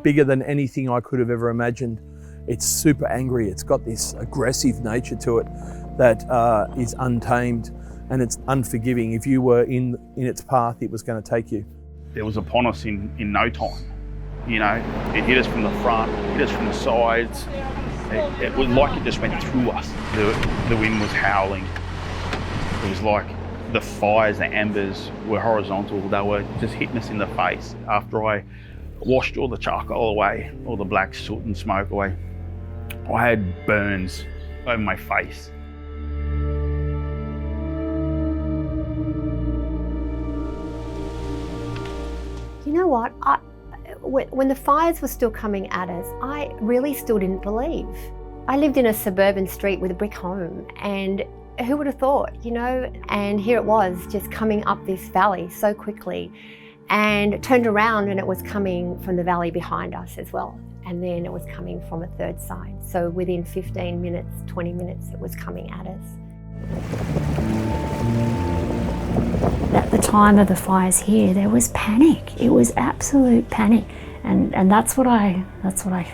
bigger than anything I could have ever imagined. It's super angry. It's got this aggressive nature to it that is untamed, and it's unforgiving. If you were in its path, it was going to take you. It was upon us in no time. You know, it hit us from the front, hit us from the sides. It was like it just went through us. The wind was howling. It was like the fires, the embers were horizontal. They were just hitting us in the face. After I washed all the charcoal away, all the black soot and smoke away, I had burns over my face. You know what? When the fires were still coming at us, I really still didn't believe. I lived in a suburban street with a brick home, and who would have thought, you know? And here it was, just coming up this valley so quickly, and turned around and it was coming from the valley behind us as well. And then it was coming from a third side. So within 15 minutes, 20 minutes, it was coming at us. At the time of the fires here, there was panic. It was absolute panic. And that's what I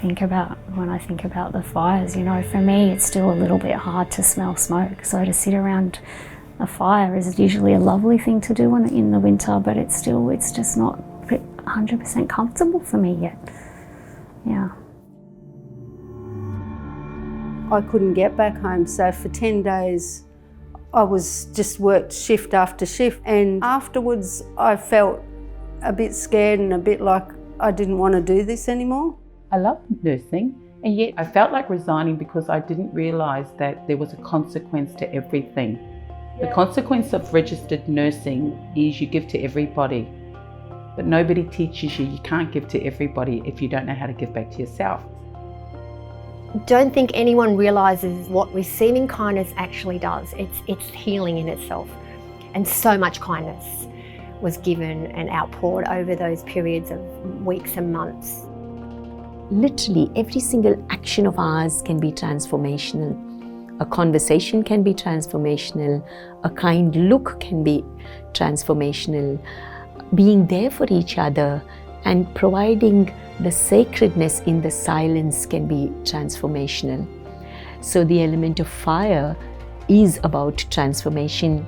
think about when I think about the fires. You know, for me, it's still a little bit hard to smell smoke. So to sit around a fire is usually a lovely thing to do in the winter, but it's just not 100% comfortable for me yet. Yeah. I couldn't get back home, so for 10 days I was just worked shift after shift, and afterwards I felt a bit scared and a bit like I didn't want to do this anymore. I loved nursing, and yet I felt like resigning because I didn't realise that there was a consequence to everything. The consequence of registered nursing is you give to everybody, but nobody teaches you can't give to everybody if you don't know how to give back to yourself. Don't think anyone realises what receiving kindness actually does. It's healing in itself. And so much kindness was given and outpoured over those periods of weeks and months. Literally every single action of ours can be transformational. A conversation can be transformational. A kind look can be transformational. Being there for each other and providing the sacredness in the silence can be transformational. So the element of fire is about transformation.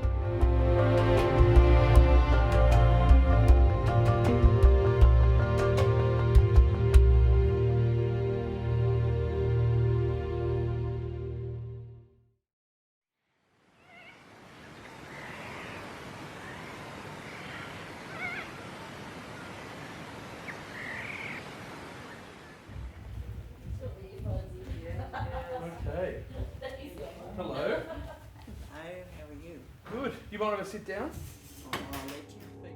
Okay. Hello. Hello, how are you? Good. Do you want to sit down? I'll let you speak.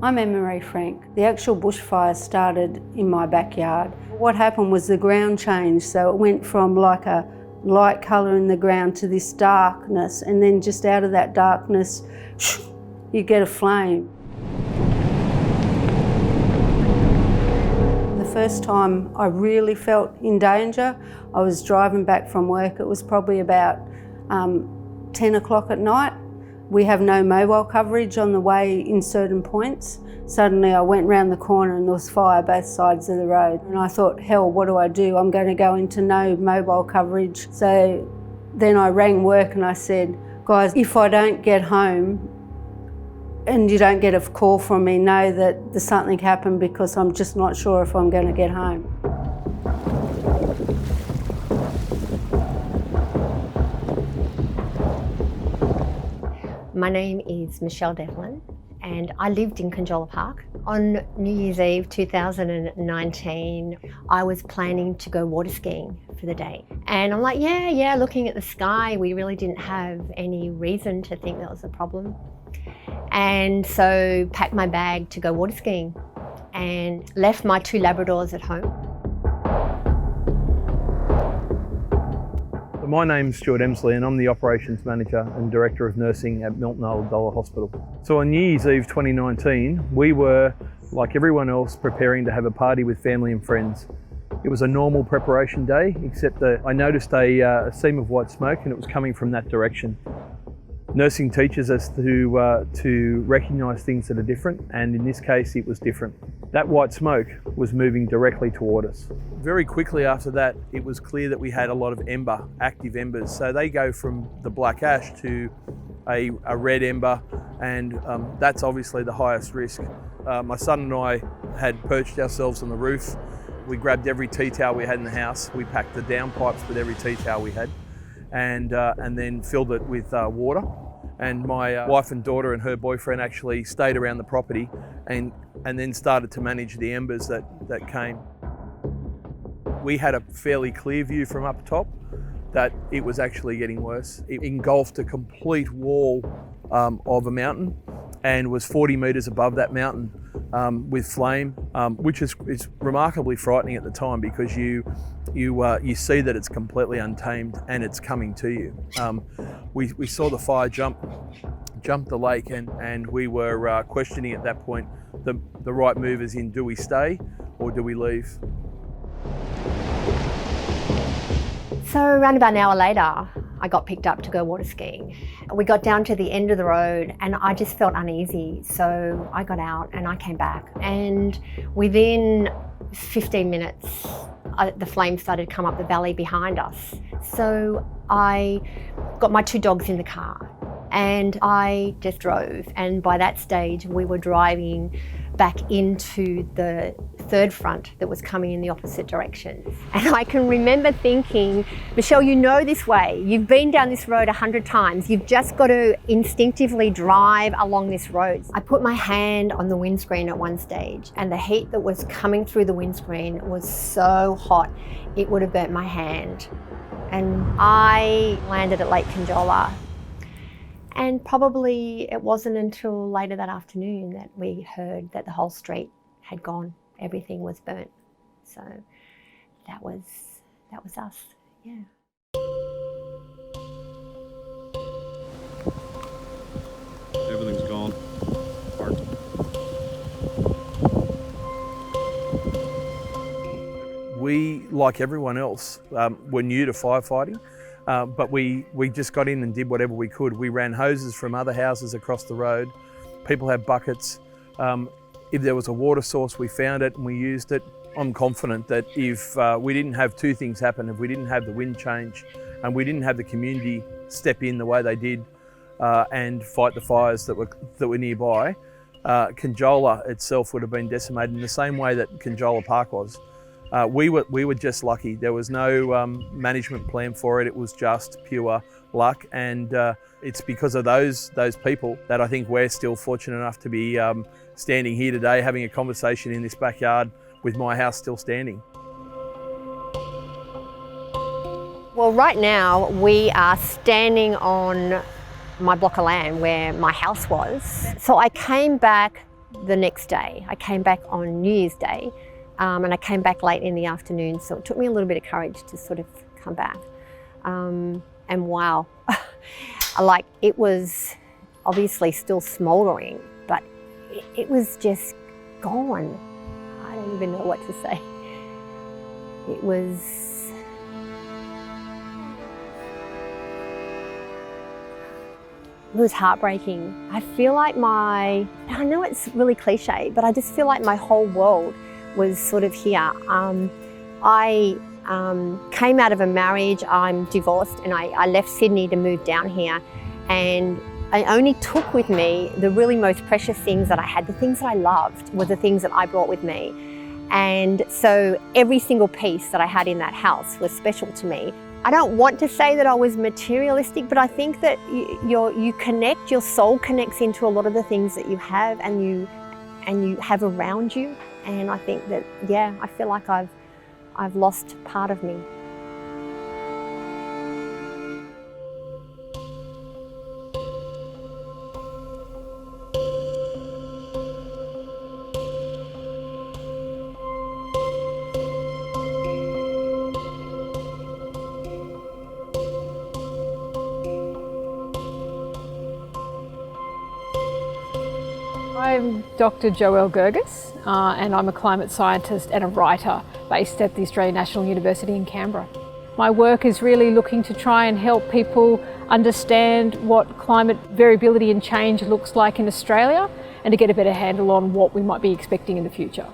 I'm Emma-Marie Frank. The actual bushfire started in my backyard. What happened was the ground changed, so it went from like a light colour in the ground to this darkness, and then just out of that darkness, you get a flame. The first time I really felt in danger, I was driving back from work. It was probably about 10 o'clock at night. We have no mobile coverage on the way in certain points. Suddenly I went round the corner and there was fire both sides of the road. And I thought, hell, what do I do? I'm going to go into no mobile coverage. So then I rang work and I said, guys, if I don't get home and you don't get a call from me, know that there's something happened because I'm just not sure if I'm going to get home. My name is Michelle Devlin, and I lived in Conjola Park. On New Year's Eve 2019, I was planning to go water skiing for the day. And I'm like, yeah, looking at the sky, we really didn't have any reason to think that was a problem. And so packed my bag to go water skiing and left my 2 Labradors at home. My name's Stuart Emsley and I'm the Operations Manager and Director of Nursing at Milton Alba Hospital. So on New Year's Eve 2019, we were like everyone else, preparing to have a party with family and friends. It was a normal preparation day, except that I noticed a seam of white smoke, and it was coming from that direction. Nursing teaches us to recognise things that are different, and in this case it was different. That white smoke was moving directly toward us. Very quickly after that, it was clear that we had a lot of ember, active embers. So they go from the black ash to a red ember, and that's obviously the highest risk. My son and I had perched ourselves on the roof. We grabbed every tea towel we had in the house. We packed the downpipes with every tea towel we had, and then filled it with water. And my wife and daughter and her boyfriend actually stayed around the property and then started to manage the embers that came. We had a fairly clear view from up top that it was actually getting worse. It engulfed a complete wall of a mountain and was 40 metres above that mountain with flame, which is remarkably frightening at the time, because you see that it's completely untamed and it's coming to you. We saw the fire jump the lake, and we were questioning at that point the right move, as in, do we stay or do we leave? So around about an hour later, I got picked up to go water skiing. We got down to the end of the road and I just felt uneasy. So I got out and I came back, and within 15 minutes, the flames started to come up the valley behind us. So I got my 2 dogs in the car and I just drove. And by that stage, we were driving back into the third front that was coming in the opposite direction. And I can remember thinking, Michelle, you know this way. You've been down this road 100 times. You've just got to instinctively drive along this road. I put my hand on the windscreen at one stage, and the heat that was coming through the windscreen was so hot, it would have burnt my hand. And I landed at Lake Conjola. And probably it wasn't until later that afternoon that we heard that the whole street had gone. Everything was burnt. So that was us, yeah. Everything's gone. Hard. We, like everyone else, were new to firefighting. But we just got in and did whatever we could. We ran hoses from other houses across the road. People have buckets. If there was a water source, we found it and we used it. I'm confident that if we didn't have 2 things happen, if we didn't have the wind change and we didn't have the community step in the way they did and fight the fires that were nearby, Conjola itself would have been decimated in the same way that Conjola Park was. We were just lucky. There was no management plan for it. It was just pure luck, and it's because of those people that I think we're still fortunate enough to be standing here today, having a conversation in this backyard with my house still standing. Well, right now we are standing on my block of land where my house was. So I came back the next day. I came back on New Year's Day. And I came back late in the afternoon, so it took me a little bit of courage to sort of come back. And wow, it was obviously still smouldering, but it was just gone. I don't even know what to say. It was heartbreaking. I feel like I know it's really cliche, but I just feel like my whole world was sort of here. I came out of a marriage, I'm divorced, and I left Sydney to move down here, and I only took with me the really most precious things that I had. The things that I loved were the things that I brought with me. And so every single piece that I had in that house was special to me. I don't want to say that I was materialistic, but I think that you connect, your soul connects into a lot of the things that you have and you have around you. And I think that, yeah, I feel like I've lost part of me. I I'm Dr. Joelle Gergis, and I'm a climate scientist and a writer based at the Australian National University in Canberra. My work is really looking to try and help people understand what climate variability and change looks like in Australia and to get a better handle on what we might be expecting in the future.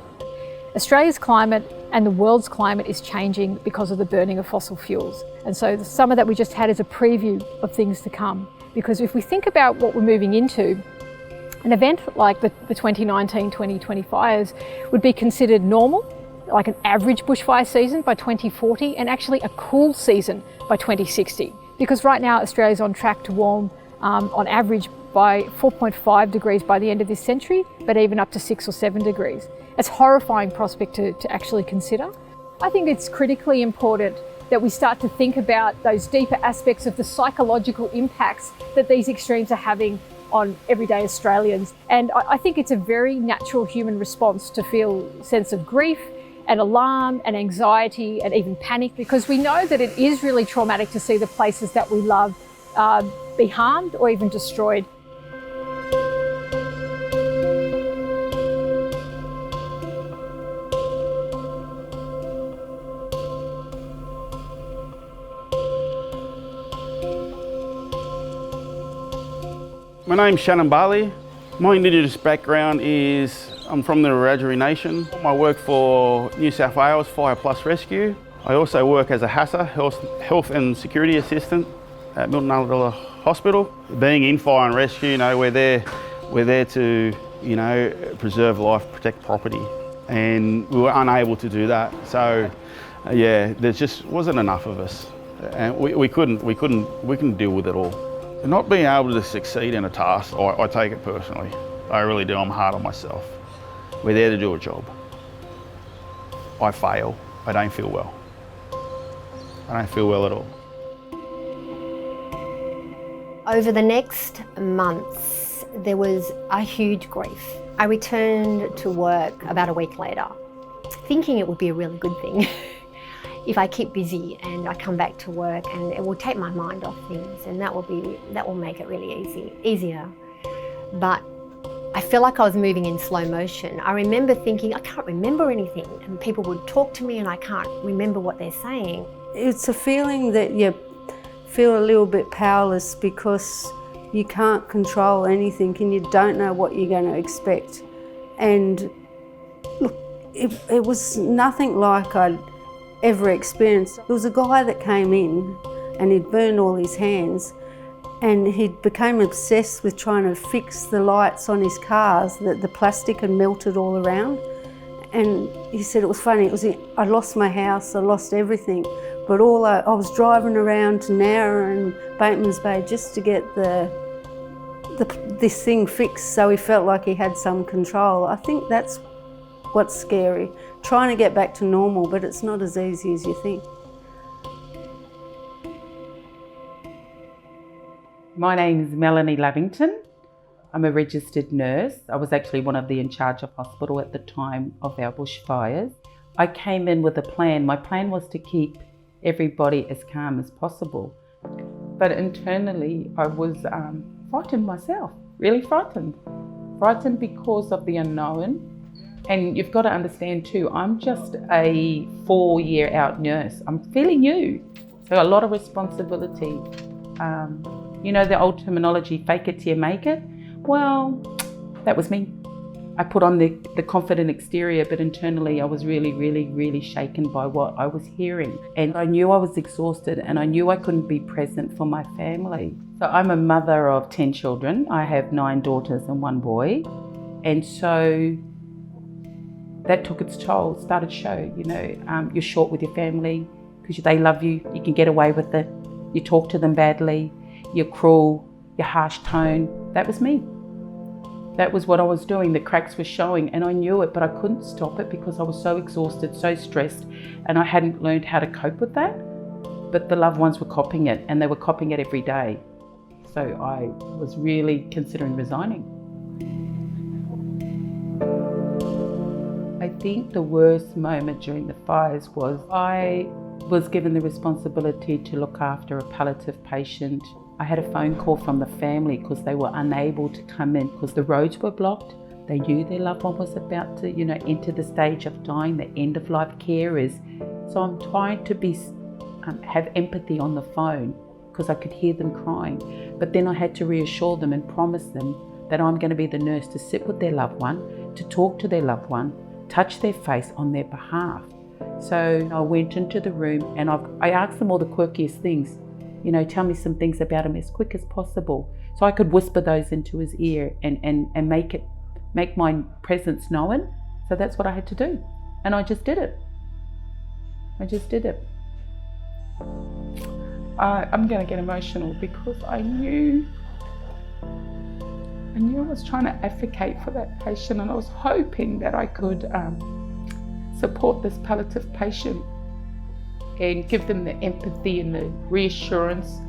Australia's climate and the world's climate is changing because of the burning of fossil fuels. And so the summer that we just had is a preview of things to come. Because if we think about what we're moving into, an event like the 2019-2020 fires would be considered normal, like an average bushfire season by 2040, and actually a cool season by 2060. Because right now Australia's on track to warm on average by 4.5 degrees by the end of this century, but even up to 6 or 7 degrees. It's a horrifying prospect to actually consider. I think it's critically important that we start to think about those deeper aspects of the psychological impacts that these extremes are having on everyday Australians. And I think it's a very natural human response to feel a sense of grief and alarm and anxiety and even panic, because we know that it is really traumatic to see the places that we love be harmed or even destroyed. My name's Shannon Barley. My Indigenous background is I'm from the Wiradjuri Nation. I work for New South Wales Fire Plus Rescue. I also work as a HASA, Health and Security Assistant at Milton Alladilla Hospital. Being in fire and rescue, you know, we're there to, you know, preserve life, protect property, and we were unable to do that. So, yeah, there just wasn't enough of us, and we couldn't deal with it all. Not being able to succeed in a task, I take it personally. I really do. I'm hard on myself. We're there to do a job. I fail. I don't feel well. I don't feel well at all. Over the next months, there was a huge grief. I returned to work about a week later, thinking it would be a really good thing. If I keep busy and I come back to work, and it will take my mind off things, and that will make it really easier. But I feel like I was moving in slow motion. I remember thinking, I can't remember anything, and people would talk to me and I can't remember what they're saying. It's a feeling that you feel a little bit powerless because you can't control anything and you don't know what you're going to expect. And look, it was nothing like I'd ever experienced. There was a guy that came in and he'd burned all his hands, and he became obsessed with trying to fix the lights on his cars, that the plastic had melted all around. And he said it was funny, I lost my house, I lost everything, but I was driving around to Nowra and Bateman's Bay just to get this thing fixed, so he felt like he had some control. I think that's what's scary, trying to get back to normal, but it's not as easy as you think. My name is Melanie Lavington. I'm a registered nurse. I was actually one of the in charge of hospital at the time of our bushfires. I came in with a plan. My plan was to keep everybody as calm as possible. But internally, I was frightened myself, really frightened. Frightened because of the unknown. And you've got to understand too, I'm just a 4-year out nurse. I'm fairly new, so a lot of responsibility. You know the old terminology, fake it till you make it? Well, that was me. I put on the confident exterior, but internally I was really, really, really shaken by what I was hearing. And I knew I was exhausted, and I knew I couldn't be present for my family. So I'm a mother of 10 children. I have 9 daughters and 1 boy. And so that took its toll, started to show, you know, you're short with your family because they love you, you can get away with it, you talk to them badly, you're cruel, your harsh tone. That was me. That was what I was doing. The cracks were showing and I knew it, but I couldn't stop it because I was so exhausted, so stressed, and I hadn't learned how to cope with that. But the loved ones were copying it, and they were copying it every day. So I was really considering resigning. I think the worst moment during the fires was I was given the responsibility to look after a palliative patient. I had a phone call from the family because they were unable to come in because the roads were blocked. They knew their loved one was about to, enter the stage of dying, the end of life carers. So I'm trying to have empathy on the phone because I could hear them crying. But then I had to reassure them and promise them that I'm going to be the nurse to sit with their loved one, to talk to their loved one, touch their face on their behalf. So I went into the room and I asked them all the quirkiest things. Tell me some things about him as quick as possible. So I could whisper those into his ear and make my presence known. So that's what I had to do. And I just did it. I'm going to get emotional because I knew I was trying to advocate for that patient, and I was hoping that I could support this palliative patient and give them the empathy and the reassurance,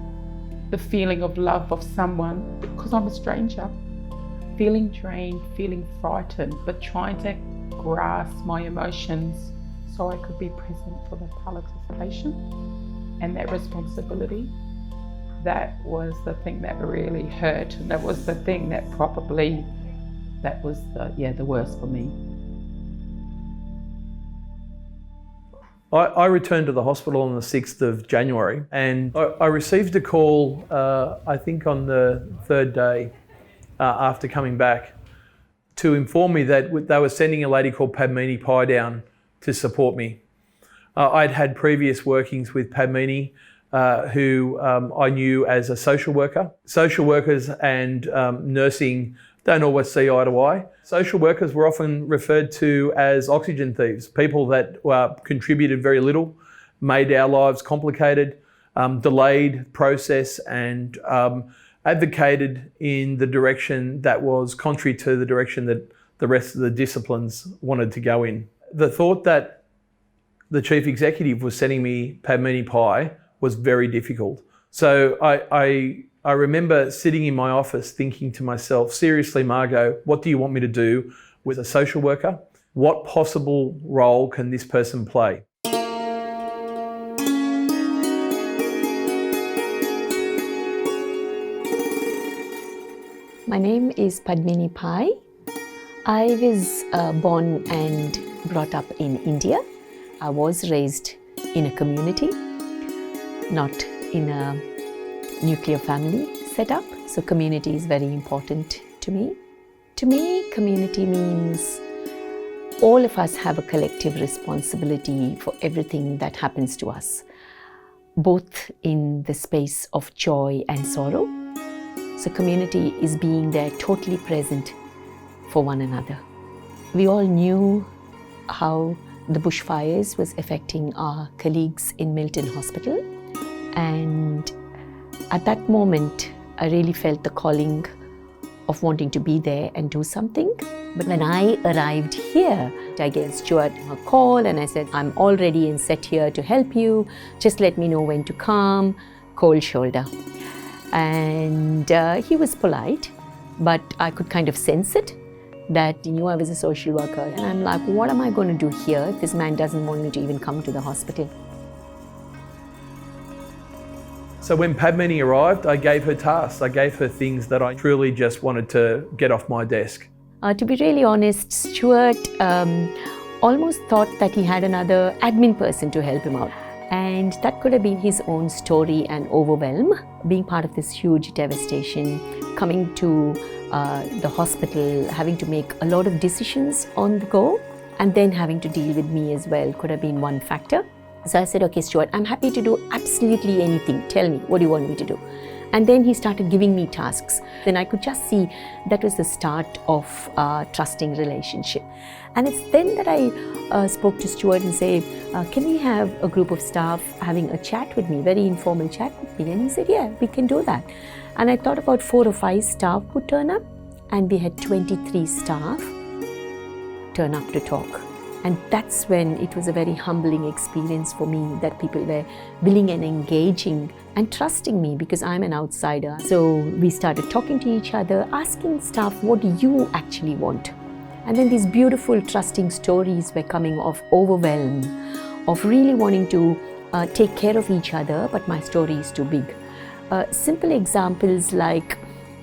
the feeling of love of someone, because I'm a stranger, feeling drained, feeling frightened, but trying to grasp my emotions so I could be present for the palliative patient. And that responsibility, that was the thing that really hurt, and that was the thing that was the worst for me. I returned to the hospital on the 6th of January and I received a call, I think on the 3rd day after coming back, to inform me that they were sending a lady called Padmini Pai down to support me. I'd had previous workings with Padmini, who I knew as a social worker. Social workers and nursing don't always see eye to eye. Social workers were often referred to as oxygen thieves, people that contributed very little, made our lives complicated, delayed process, and advocated in the direction that was contrary to the direction that the rest of the disciplines wanted to go in. The thought that the chief executive was sending me Padmini Pai was very difficult. So I remember sitting in my office thinking to myself, seriously, Margot, what do you want me to do with a social worker? What possible role can this person play? My name is Padmini Pai. I was born and brought up in India. I was raised in a community, not in a nuclear family setup. So community is very important to me. To me, community means all of us have a collective responsibility for everything that happens to us, both in the space of joy and sorrow. So community is being there totally present for one another. We all knew how the bushfires was affecting our colleagues in Milton Hospital, and at that moment I really felt the calling of wanting to be there and do something. But when I arrived here, I gave Stuart a call and I said, I'm all ready and set here to help you, just let me know when to come. Cold shoulder. And he was polite, but I could kind of sense it, that he knew I was a social worker. And I'm like, what am I going to do here if this man doesn't want me to even come to the hospital? So when Padmini arrived, I gave her tasks. I gave her things that I truly just wanted to get off my desk. To be really honest, Stuart almost thought that he had another admin person to help him out. And that could have been his own story and overwhelm, being part of this huge devastation, coming to the hospital, having to make a lot of decisions on the go, and then having to deal with me as well could have been one factor. So I said, okay, Stuart, I'm happy to do absolutely anything. Tell me, what do you want me to do? And then he started giving me tasks. Then I could just see that was the start of a trusting relationship. And it's then that I spoke to Stuart and said, can we have a group of staff having a chat with me, very informal chat with me? And he said, yeah, we can do that. And I thought about 4 or 5 staff would turn up, and we had 23 staff turn up to talk. And that's when it was a very humbling experience for me, that people were willing and engaging and trusting me because I'm an outsider. So we started talking to each other, asking staff, what do you actually want? And then these beautiful trusting stories were coming of overwhelm, of really wanting to take care of each other, but my story is too big. Simple examples like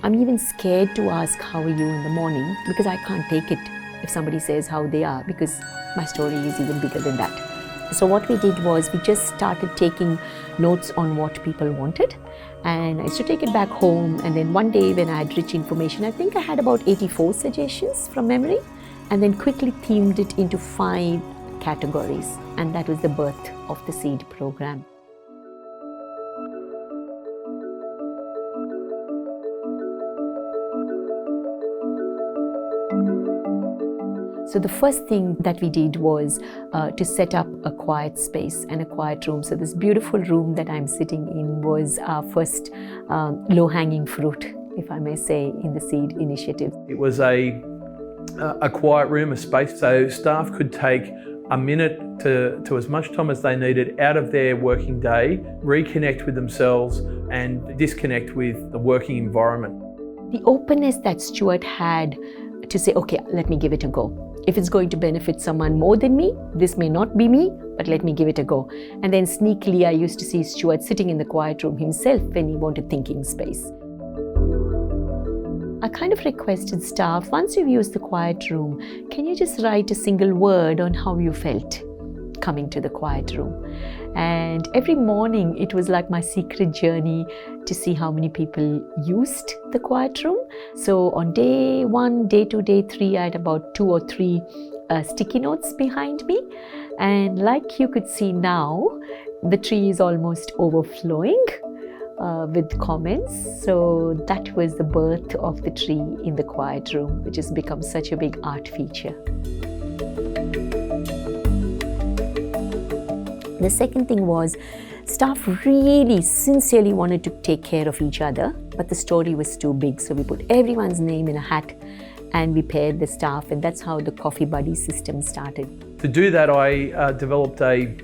I'm even scared to ask how are you in the morning because I can't take it if somebody says how they are, because my story is even bigger than that. So what we did was we just started taking notes on what people wanted, and I used to take it back home, and then one day when I had rich information, I think I had about 84 suggestions from memory, and then quickly themed it into 5 categories, and that was the birth of the SEED program. So the first thing that we did was to set up a quiet space and a quiet room. So this beautiful room that I'm sitting in was our first low-hanging fruit, if I may say, in the SEED initiative. It was a quiet room, a space, so staff could take a minute to as much time as they needed out of their working day, reconnect with themselves and disconnect with the working environment. The openness that Stuart had to say, okay, let me give it a go. If it's going to benefit someone more than me, this may not be me, but let me give it a go. And then sneakily, I used to see Stuart sitting in the quiet room himself when he wanted thinking space. I kind of requested staff, once you've used the quiet room, can you just write a single word on how you felt coming to the quiet room? And every morning, it was like my secret journey to see how many people used the quiet room. So on day 1, day 2, day 3, I had about 2 or 3 sticky notes behind me. And like you could see now, the tree is almost overflowing with comments. So that was the birth of the tree in the quiet room, which has become such a big art feature. The second thing was staff really sincerely wanted to take care of each other, but the story was too big. So we put everyone's name in a hat and we paired the staff, and that's how the Coffee Buddy system started. To do that, I developed a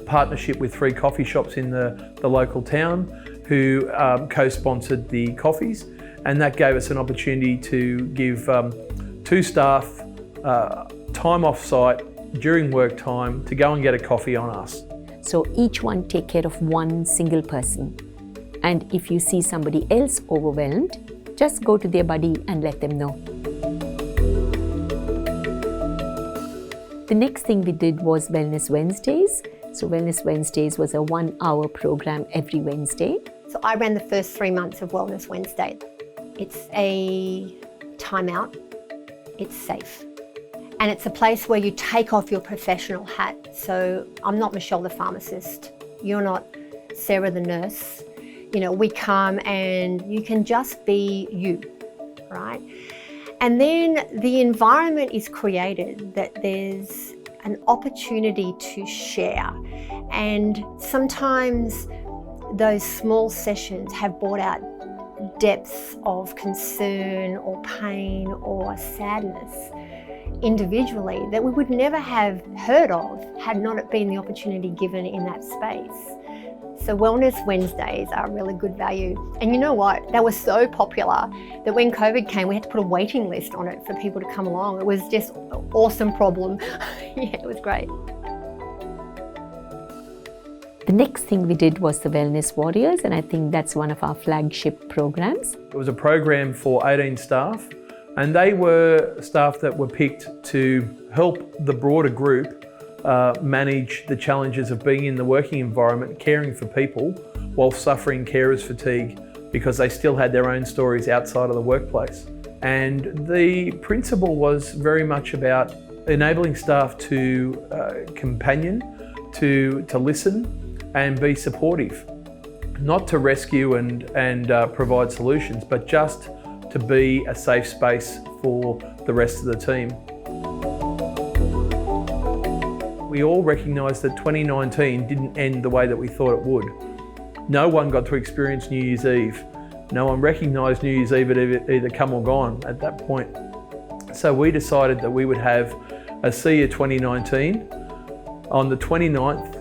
partnership with 3 coffee shops in the local town who co-sponsored the coffees, and that gave us an opportunity to give 2 staff time off site during work time to go and get a coffee on us. So each one take care of one single person. And if you see somebody else overwhelmed, just go to their buddy and let them know. The next thing we did was Wellness Wednesdays. So Wellness Wednesdays was a 1-hour program every Wednesday. So I ran the first 3 months of Wellness Wednesday. It's a timeout, it's safe. And it's a place where you take off your professional hat. So I'm not Michelle the pharmacist. You're not Sarah the nurse. You know, we come and you can just be you, right? And then the environment is created that there's an opportunity to share. And sometimes those small sessions have brought out depths of concern or pain or sadness individually that we would never have heard of had not it been the opportunity given in that space. So Wellness Wednesdays are a really good value. And you know what? They were so popular that when COVID came, we had to put a waiting list on it for people to come along. It was just an awesome problem. Yeah, it was great. The next thing we did was the Wellness Warriors, and I think that's one of our flagship programs. It was a program for 18 staff, and they were staff that were picked to help the broader group manage the challenges of being in the working environment, caring for people while suffering carers fatigue because they still had their own stories outside of the workplace. And the principle was very much about enabling staff to companion, to listen and be supportive, not to rescue and provide solutions, but just to be a safe space for the rest of the team. We all recognised that 2019 didn't end the way that we thought it would. No one got to experience New Year's Eve. No one recognised New Year's Eve had either come or gone at that point. So we decided that we would have a See You 2019 on the 29th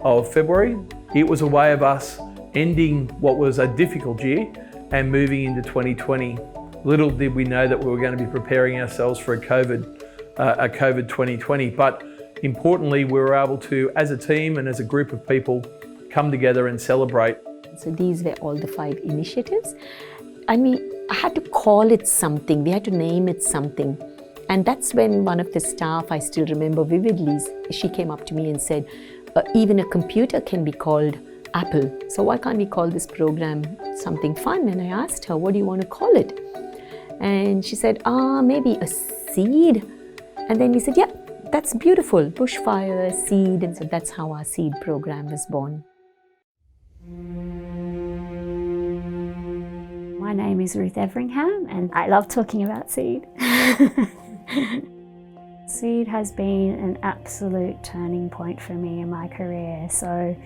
of February. It was a way of us ending what was a difficult year and moving into 2020. Little did we know that we were going to be preparing ourselves for a COVID 2020, but importantly, we were able to, as a team and as a group of people, come together and celebrate. So these were all the 5 initiatives. I had to call it something. We had to name it something. And that's when one of the staff, I still remember vividly, she came up to me and said, even a computer can be called Apple. So why can't we call this program something fun? And I asked her, what do you want to call it? And she said, maybe a seed. And then we said, yeah, that's beautiful, bushfire, seed. And so that's how our seed program was born. My name is Ruth Everingham and I love talking about seed. Seed has been an absolute turning point for me in my career. So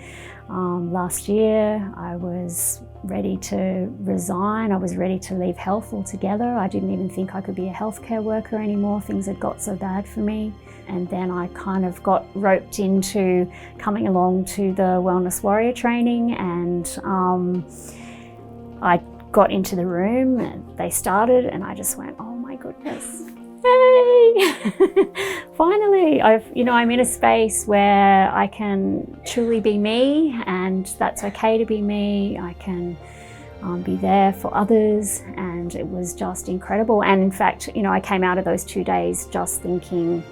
last year I was ready to resign. I was ready to leave health altogether. I didn't even think I could be a healthcare worker anymore. Things had got so bad for me. And then I kind of got roped into coming along to the Wellness Warrior training, and I got into the room and they started and I just went, oh my goodness. Hey! Finally, I'm in a space where I can truly be me, and that's okay to be me. I can be there for others, and it was just incredible. And in fact, I came out of those 2 days just thinking,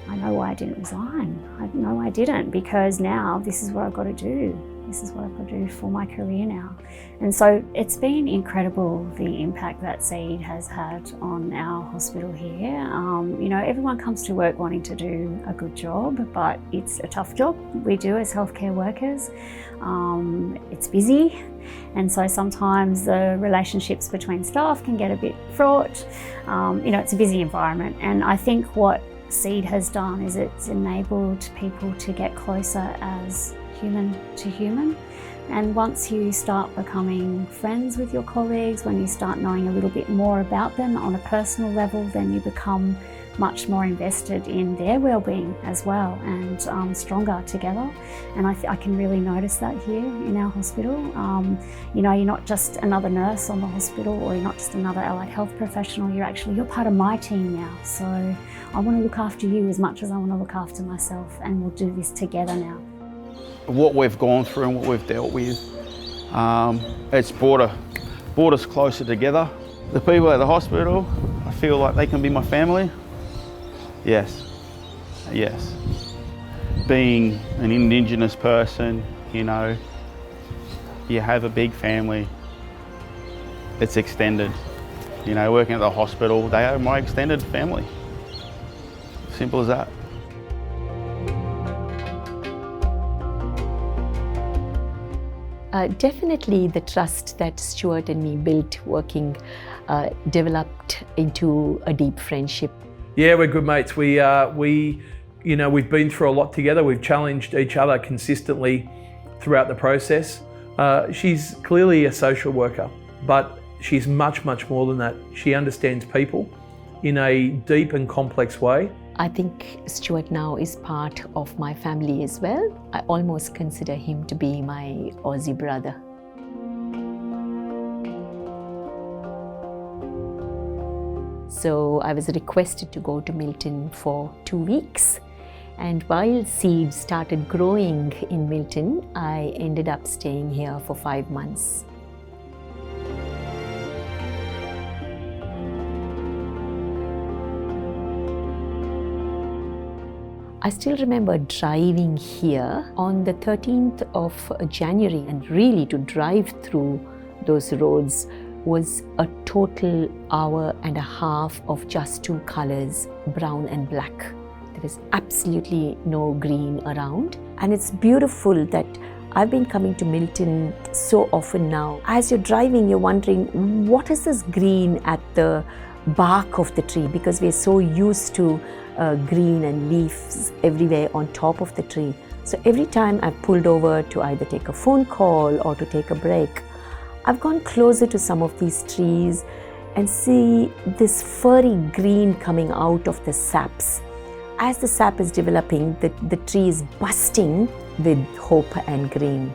I know why I didn't resign. I know I didn't, because now this is what I've got to do. This is what I've got to do for my career now. And so it's been incredible, the impact that SEED has had on our hospital here. Everyone comes to work wanting to do a good job, but it's a tough job we do as healthcare workers. It's busy, and so sometimes the relationships between staff can get a bit fraught. It's a busy environment, and I think what SEED has done is it's enabled people to get closer as human to human. And once you start becoming friends with your colleagues, when you start knowing a little bit more about them on a personal level, then you become much more invested in their well-being as well, and stronger together. And I can really notice that here in our hospital. You're not just another nurse on the hospital, or you're not just another allied health professional, you're part of my team now. So I want to look after you as much as I want to look after myself, and we'll do this together now. What we've gone through and what we've dealt with, it's brought us closer together. The people at the hospital, I feel like they can be my family. Yes. Being an Indigenous person, you have a big family. It's extended. Working at the hospital, they are my extended family. Simple as that. Definitely the trust that Stuart and me built working developed into a deep friendship. Yeah, we're good mates. We've been through a lot together. We've challenged each other consistently throughout the process. She's clearly a social worker, but she's much, much more than that. She understands people in a deep and complex way. I think Stuart now is part of my family as well. I almost consider him to be my Aussie brother. So I was requested to go to Milton for 2 weeks. And while seeds started growing in Milton, I ended up staying here for 5 months. I still remember driving here on the 13th of January, and really to drive through those roads was a total hour and a half of just two colors, brown and black. There was absolutely no green around. And it's beautiful that I've been coming to Milton so often now. As you're driving, you're wondering, what is this green at the bark of the tree? Because we're so used to green and leaves everywhere on top of the tree. So every time I've pulled over to either take a phone call or to take a break, I've gone closer to some of these trees and see this furry green coming out of the saps. As the sap is developing, the tree is bursting with hope and green.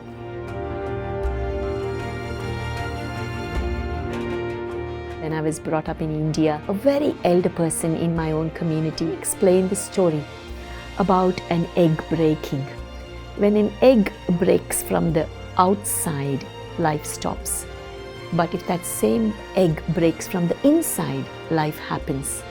When I was brought up in India, a very elder person in my own community explained the story about an egg breaking. When an egg breaks from the outside, life stops. But if that same egg breaks from the inside, life happens.